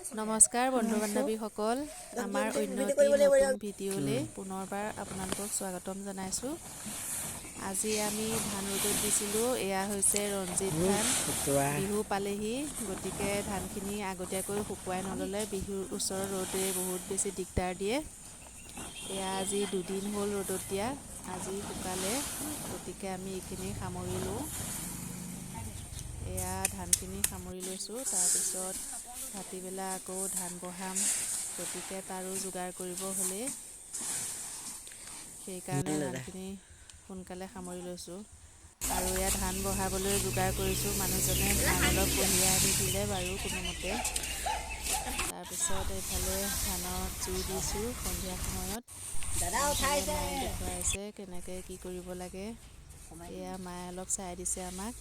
নমস্কাৰ বন্ধু বান্ধৱীসকল, আমাৰ অন্য এটি নতুন ভিডিঅ'লৈ পুনৰবাৰ আপোনালোকক স্বাগতম জনাইছোঁ। আজি আমি ধান ৰ'দত দিছিলোঁ। এয়া হৈছে ৰঞ্জিত ধান। বিহু পালেহি, গতিকে ধানখিনি আগতীয়াকৈ শুকুৱাই নল'লে বিহুৰ ওচৰৰ ৰ'দে বহুত বেছি দিগদাৰ দিয়ে। এয়া আজি 2 দিন হ'ল ৰ'দত দিয়া, আজি শুকালে, গতিকে আমি এইখিনি সামৰি লওঁ। এয়া ধানখিনি সামৰি লৈছোঁ। তাৰপিছত ভাটিবেলা আকৌ ধান বহাম, গতিকে তাৰো যোগাৰ কৰিব হ'লেই, সেইকাৰণে ধানখিনি সোনকালে সামৰি লৈছোঁ। আৰু এয়া ধান বহাবলৈ যোগাৰ কৰিছোঁ। মানুহজনে ধান অলপ কঢ়িয়াই আনি দিলে বাৰু কোনোমতে। তাৰপিছত এইফালে ধানত জুই দিছোঁ সন্ধিয়া সময়ত। মায়ে দেখুৱাইছে কেনেকৈ কি কৰিব লাগে। এয়া মায়ে অলপ চাই দিছে আমাক।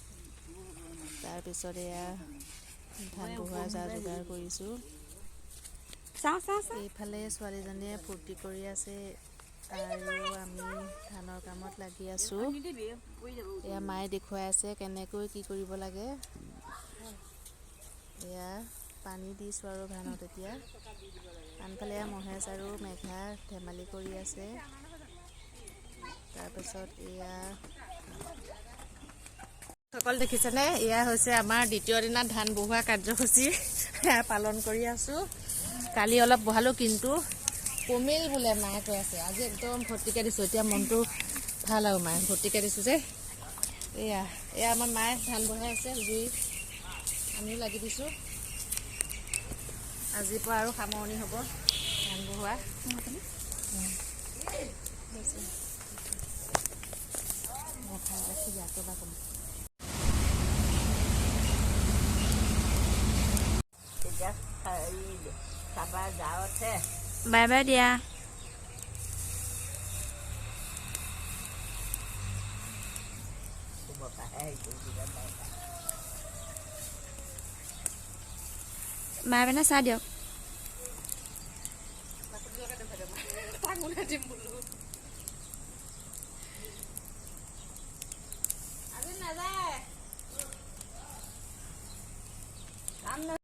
তাৰপিছত এয়া ধান বহোৱাৰ যা যোগাৰ কৰিছোঁ। এইফালে ছোৱালীজনীয়ে ফূৰ্তি কৰি আছে আৰু আমি ধানৰ কামত লাগি আছোঁ। এয়া মায়ে দেখুৱাই আছে কেনেকৈ কি কৰিব লাগে। এয়া পানী দিছোঁ আৰু ধানত এতিয়া। আনফালে মহেশ আৰু মেঘা ধেমালি কৰি আছে। তাৰপিছত এয়া সকল দেখিছেনে, এয়া হৈছে আমাৰ দ্বিতীয় দিনা ধান বহোৱা কাৰ্যসূচী। পালন কৰি আছোঁ। কালি অলপ বহালোঁ, কিন্তু কমিল বোলে মায়ে কৈ আছে। আজি একদম ভৰ্তিকৈ দিছোঁ। এতিয়া মনটো ভাল আৰু মায়ে ভৰ্তিকৈ দিছোঁ যে। এয়া আমাৰ মায়ে ধান বহাই আছে, জুই আমিও লাগি দিছোঁ। আজিৰ পৰা আৰু সামৰণি হ'ব ধান বহোৱা। বাই বাই দিয়া। বাই মানে চাহ দিয়ক।